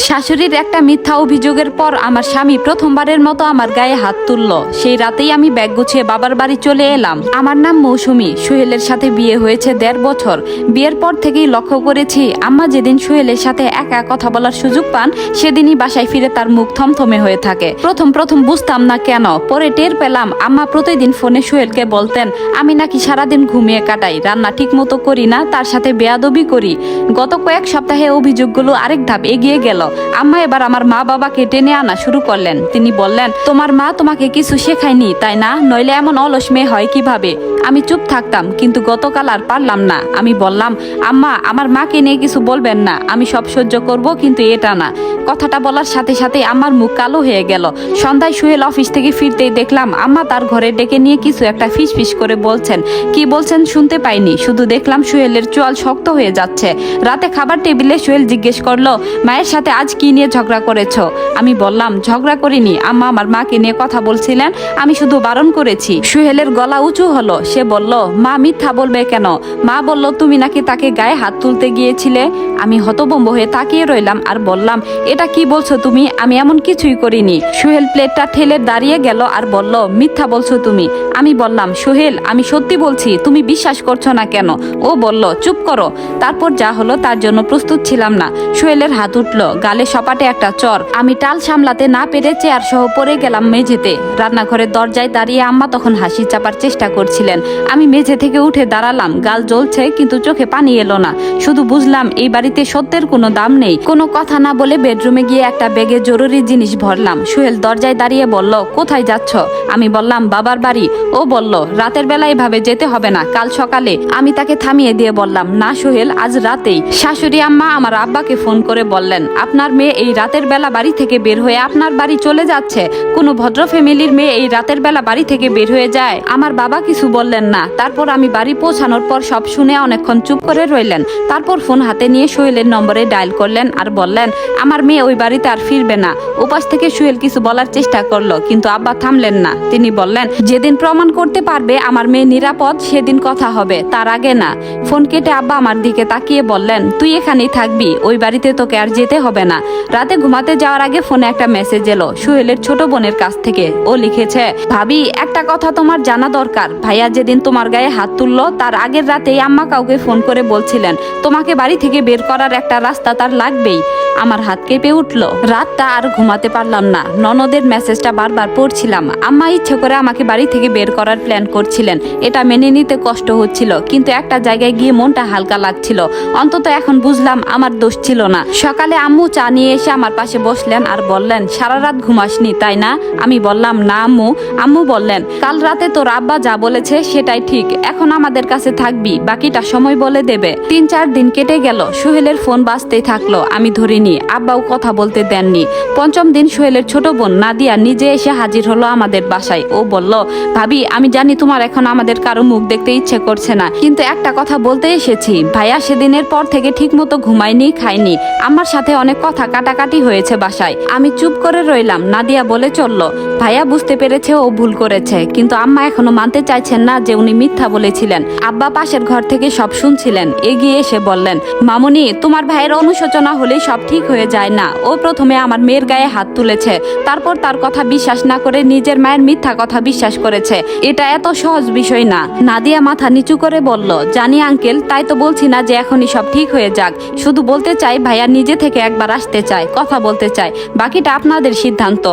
শাশুড়ির একটা মিথ্যা অভিযোগের পর আমার স্বামী প্রথমবারের মতো আমার গায়ে হাত তুলল। সেই রাতেই আমি ব্যাগ গুছিয়ে বাবার বাড়ি চলে এলাম। আমার নাম মৌসুমী। সোহেলের সাথে বিয়ে হয়েছে 1.5 বছর। বিয়ের পর থেকেই লক্ষ্য করেছি আম্মা যেদিন সোহেলের সাথে একা কথা বলার সুযোগ পান সেদিনই বাসায় ফিরে তার মুখ থমথমে হয়ে থাকে। প্রথম বুঝতাম না কেন, পরে টের পেলাম আম্মা প্রতিদিন ফোনে সোহেলকে বলতেন আমি নাকি সারাদিন ঘুমিয়ে কাটাই, রান্না ঠিক মতো করি না, তার সাথে বেয়াদবি করি। গত কয়েক সপ্তাহে অভিযোগগুলো আরেক ধাপ এগিয়ে গেল। আম্মা এবার আমার মা বাবাকে টেনে আনা শুরু করলেন। তিনি বললেন তোমার মা তোমাকে কিছু শেখায়নি তাই না, নইলে এমন অলস মেয়ে হয় কিভাবে। আমি চুপ থাকতাম, কিন্তু গতকাল আর পারলাম না। আমি বললাম আম্মা আমার মাকে নিয়ে কিছু বলবেন না, আমি সব সহ্য করব, কিন্তু এটা না। কথাটা বলার সাথে সাথে আমার মুখ কালো হয়ে গেল। সন্ধ্যায় সোহেল অফিস থেকে ফিরতেই দেখলাম আম্মা তার ঘরে ডেকে নিয়ে কিছু একটা ফিস করে বলছেন। কি বলছেন শুনতে পাইনি, শুধু দেখলাম সোহেলের চোয়াল শক্ত হয়ে যাচ্ছে। রাতে খাবার টেবিলে সোহেল জিজ্ঞেস করলো মায়ের সাথে আজ কি নিয়ে ঝগড়া করেছ। আমি বললাম ঝগড়া করিনি, আম্মা আমার মাকে নিয়ে কথা বলছিলেন, আমি শুধু বারণ করেছি। সোহেলের গলা উঁচু হলো। সে বলল মা মিথ্যা বলবে কেন, মা বলল তুমি নাকি তাকে গায়ে হাত তুলতে গিয়েছিলে। আমি হতভম্ব হয়ে তাকিয়ে রইলাম আর বললাম এটা কি বলছো তুমি, আমি এমন কিছুই করিনি। সোহেল প্লেটটা ঠেলে দাঁড়িয়ে গেল আর বলল মিথ্যা বলছো তুমি। আমি বললাম সোহেল আমি সত্যি বলছি, তুমি বিশ্বাস করছো না কেন। ও বলল চুপ করো। তারপর যা হলো তার জন্য প্রস্তুত ছিলাম না। সোহেলের হাত উঠল, গালে সপাটে একটা চর। আমি টাল সামলাতে না পেরে চেয়ার সহ পড়ে গেলাম মেঝেতে। রান্নাঘরের দরজায় দাঁড়িয়ে আম্মা তখন হাসি চাপার চেষ্টা করছিলেন। আমি মেঝে থেকে উঠে দাঁড়ালাম, গাল জ্বলছে কিন্তু চোখে পানি এলো না। শুধু বুঝলাম এই বাড়িতে সত্যের কোনো দাম নেই। কোনো কথা না বলে বেডরুমে গিয়ে একটা ব্যাগে জরুরি জিনিস ভরলাম। সোহেল দরজায় দাঁড়িয়ে বলল কোথায় যাচ্ছ। আমি বললাম বাবার বাড়ি। ও বলল রাতের বেলা এভাবে যেতে হবে না, কাল সকালে। আমি তাকে থামিয়ে দিয়ে বললাম না সোহেল, আজ রাতেই। শাশুড়ি আম্মা আমার আব্বাকে ফোন করে বললেন আপনার মেয়ে এই রাতের বেলা বাড়ি থেকে বের হয়ে আপনার বাড়ি চলে যাচ্ছে। কোনো ভদ্র ফ্যামিলির মেয়ে এই রাতের বেলা বাড়ি থেকে বের হয়ে যায়। আমার বাবা কিছু বললেন না। তারপর আমি বাড়ি পৌঁছানোর পর সব শুনে অনেকক্ষণ চুপ করে রইলেন। তারপর ফোন হাতে নিয়ে সোহেলের নম্বরে ডায়াল করলেন আর বললেন আমার মেয়ে ওই বাড়িতে আর ফিরবে না। উপাস থেকে সোহেল কিছু বলার চেষ্টা করলো, কিন্তু আব্বা থামলেন না। তিনি বললেন যেদিন প্রমাণ করতে পারবে আমার মেয়ে নিরাপদ সেদিন কথা হবে, তার আগে না। ফোন কেটে আব্বা আমার দিকে তাকিয়ে বললেন তুই এখানেই থাকবি, ওই বাড়িতে তোকে আর যেতে হবে না। রাতে ঘুমাতে যাওয়ার আগে ফোনে একটা মেসেজ এলো সোহেলের ছোট বোনের কাছ থেকে। ও লিখেছে ভাবি একটা কথা তোমার জানা দরকার, ভাইয়া যেদিন তোমার গায়ে হাত তুললো তার আগের রাতেই আম্মা কাউকে ফোন করে বলছিলেন তোমাকে বাড়ি থেকে বের করার একটা রাস্তা তার লাগবেই। আমার হাত কেঁপে উঠলো। রাতটা আর ঘুমাতে পারলাম না। ননদের মেসেজটা বারবার পড়ছিলাম। আম্মা ইচ্ছে করে আমাকে বাড়ি থেকে বের করার প্ল্যান করছিলেন। এটা মেনে নিতে কষ্ট হচ্ছিল, কিন্তু একটা জায়গায় গিয়ে মনটা হালকা লাগছিল। অন্তত এখন বুঝলাম আমার দোষ ছিল না। সকালে আম্মু চা নিয়ে এসে আমার পাশে বসলেন আর বললেন সারা রাত ঘুমাসনি তাই না। আমি বললাম না আম্মু। আম্মু বললেন কাল রাতে তোর আব্বা যা বলেছে সেটাই ঠিক, এখন আমাদের কাছে থাকবি, বাকিটা সময় বলে দেবে। 3-4 দিন কেটে গেল। সোহেলের ফোন বাজতেই থাকলো, আমি ধরিনি। আব্বাও কথা বলতে দেননি। 5ম দিন সোহেলের ছোট বোন নাদিয়া নিজে এসে হাজির হলো আমাদের বাসায়। ও বলল ভাবি আমি জানি তোমার এখন আমাদের কারো মুখ দেখতে ইচ্ছে করছে না, কিন্তু একটা কথা বলতে এসেছি। ভাইয়া সেদিনের পর থেকে ঠিক মতো ঘুমায়নি, খায়নি। আমার সাথে অনেক কথা কাটাকাটি হয়েছে বাসায়। আমি চুপ করে রইলাম। নাদিয়া বলে চলল ভাইয়া বুঝতে পেরেছে ও ভুল করেছে, কিন্তু আম্মা এখনো মানতে চাইছেন না যে উনি মিথ্যা বলেছিলেন। আব্বা পাশের ঘর থেকে সব শুনছিলেন। এগিয়ে এসে বললেন মামুনি তোমার ভাইয়ের অনুশোচনা হলেই সব ঠিক হয়ে যায় না। ও প্রথমে আমার মেয়ের গায়ে হাত তুলেছে, তারপর তার কথা বিশ্বাস না করে নিজের মায়ের মিথ্যা কথা বিশ্বাস করেছে। এটা এত সহজ বিষয় না। নাদিয়া মাথা নিচু করে বলল জানি আঙ্কেল, তাই তো বলছি না যে এখনই সব ঠিক হয়ে যাক। শুধু বলতে চাই ভাইয়া নিজে থেকে একবার আসতে চায়, কথা বলতে চায়, বাকিটা আপনাদের সিদ্ধান্ত।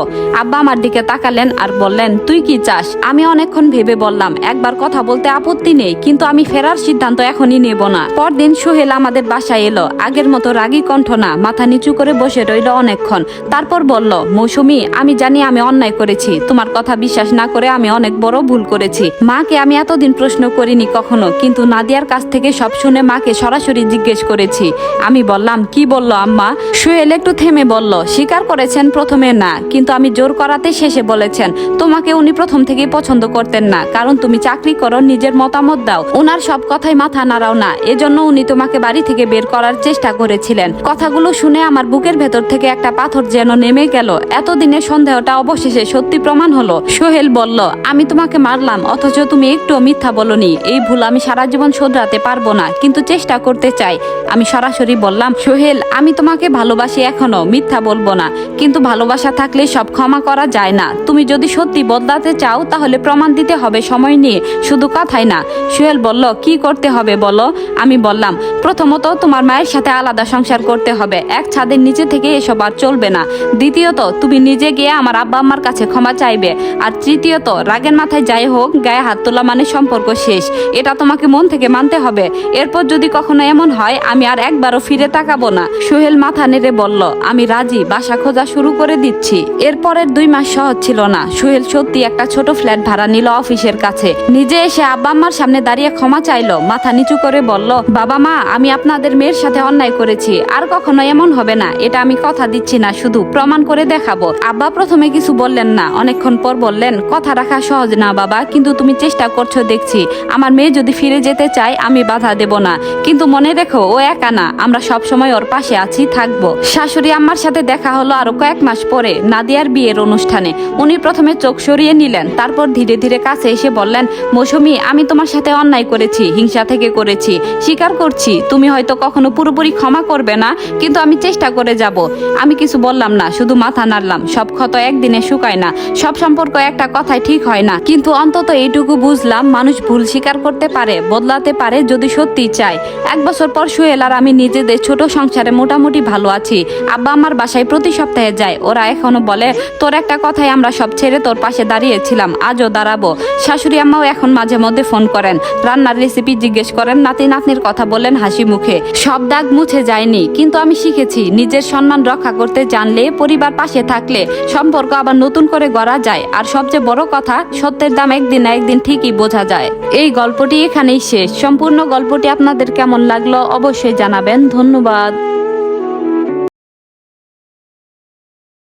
আব্বা আমার দিকে তাকালেন আর বললেন তুই কি চাস। আমি অনেকক্ষণ ভেবে বললাম একবার কথা বলতে আপত্তি নেই, কিন্তু আমি ফেরার সিদ্ধান্ত এখনই নেব না। পরদিন সোহেল আমাদের বাসায় এলো। আগের মতো রাগী কণ্ঠ না, মাথা নিচু করে বসে রইল অনেকক্ষণ। তারপর বলল মৌসুমী আমি জানি আমি অন্যায় করেছি, তোমার কথা বিশ্বাস না করে আমি অনেক বড় ভুল করেছি। মাকে আমি এতদিন প্রশ্ন করিনি কখনো, কিন্তু নাদিয়ার কাছ থেকে সব শুনে মাকে সরাসরি জিজ্ঞেস করেছি। আমি বললাম কি বললো আম্মা। সোহেল একটু থেমে বলল স্বীকার করেছেন প্রথমে না, কিন্তু আমি জোর করাতে শেষে বলেছেন তোমাকে উনি প্রথম থেকেই পছন্দ করতেন না, কারণ তুমি চাকরি করো, নিজের মতামত দাও, ওনার সব কথাই মাথা নাড়াও না, এজন্য উনি তোমাকে বাড়ি থেকে বের করার চেষ্টা করেছিলেন। কথাগুলো শুনে আমার বুকের ভেতর ভেতর থেকে একটা পাথর যেন নেমে গেল। এতদিনের সন্দেহটা অবশেষে সত্যি প্রমাণ হলো। সোহেল বলল, আমি তোমাকে মারলাম অথচ তুমি একটু মিথ্যা বলনি। এই ভুল আমি সারা জীবন শোধরাতে পারবো না, কিন্তু চেষ্টা করতে চাই। আমি সরাসরি বললাম, সোহেল আমি তোমাকে ভালোবাসি, এখনো মিথ্যা বলবো না, কিন্তু ভালোবাসা থাকলে সব ক্ষমা করা যায় না। তুমি যদি সত্যি বদলাতে চাও তাহলে প্রমাণ দিতে হবে সময় নিয়ে, শুধু কথাই না। সোহেল বলল, কি করতে হবে বলো? আমি বললাম, প্রথমত তোমার মায়ের সাথে আলাদা সংসার করতে হবে, এক ছাদের নিচে থেকে এসব আর চলবে না। দ্বিতীয়ত তুমি নিজে গিয়ে আমার আব্বা আম্মার কাছে ক্ষমা চাইবে। আর তৃতীয়ত রাগের মাথায় যাই হোক, গায়ে হাত তোলা মানে সম্পর্ক শেষ, এটা তোমাকে মন থেকে মানতে হবে। এরপর যদি কখনো এমন হয় আমি আর একবারও ফিরে তাকাবো না। সোহেল মাথা নেড়ে বলল, আমি রাজি, বাসা খোঁজা শুরু করে দিচ্ছি। এরপরের 2 মাস সহজ ছিল না। সোহেল সত্যি একটা ছোট ফ্ল্যাট ভাড়া নিল অফিসের কাছে, নিজে এসে আব্বা আম্মার সামনে দাঁড়িয়ে ক্ষমা চাইলো, মাথা নিচু করে বলল, বাবা মা আমি আপনাদের মেয়ের সাথে অন্যায় করেছি, আর কখনো এমন হবে না, এটা আমি কথা দিচ্ছি না, শুধু প্রমাণ করে দেখাবো। আব্বা প্রথমে কিছু বললেন না, অনেকক্ষণ পর বললেন, কথা রাখা সহজ না বাবা, কিন্তু তুমি চেষ্টা করছো দেখছি। আমার মেয়ে যদি ফিরে যেতে চায় আমি বাধা দেব না, কিন্তু মনে রেখো ও একা না, আমরা সব সময় ওর পাশে আছি, থাকবো। শাশুড়ি আম্মার সাথে দেখা হলো আরো কয়েক মাস পরে নাদিয়ার বিয়ের অনুষ্ঠানে। উনি প্রথমে চোখ সরিয়ে নিলেন, তারপর ধীরে ধীরে কাছে এসে বললেন, মৌসুমী আমি তোমার সাথে অন্যায় করেছি, হিংসা থেকে করেছি, স্বীকার করছি। তুমি হয়তো কখনো পুরোপুরি ক্ষমা করবে না, কিন্তু আমি চেষ্টা করে যাব। আমি কিছু বললাম না, শুধু মাথা নাড়লাম। সব ক্ষত একদিনে শুকায় না, সব সম্পর্ক একটা কথায় ঠিক হয় না, কিন্তু অন্তত এইটুকু বুঝলাম, মানুষ ভুল স্বীকার করতে পারে, বদলাতে পারে যদি সত্যি চায়। 1 বছর পর সোহেল আর আমি নিজেদের ছোট সংসারে মোটামুটি ভালো আছি। আব্বা আমার বাসায় প্রতি সপ্তাহে যায়, ওরা এখনো বলে, তোর একটা কথায় আমরা সব ছেড়ে তোর পাশে দাঁড়িয়েছিলাম, আজও দাঁড়াবো। শাশুড়ি আম্মাও এখন মাঝে মধ্যে ফোন করেন, রান্নার রেসিপি জিজ্ঞেস করেন, নাতি নাতনির কথা বলেন হাসি মুখে। সব দাগ মুছে যায়নি, কিন্তু আমি শিখেছি নিজের সম্মান রক্ষা করতে জানলে, পরিবার পাশে থাকলে সম্পর্ক আবার নতুন করে গড়া যায়। আর সবচেয়ে বড় কথা, সত্যের দাম একদিন না একদিন ঠিকই বোঝা যায়। এই গল্পটি এখানেই শেষ। সম্পূর্ণ গল্পটি আপনাদের কেমন লাগলো অবশ্যই জানাবেন। ধন্যবাদ।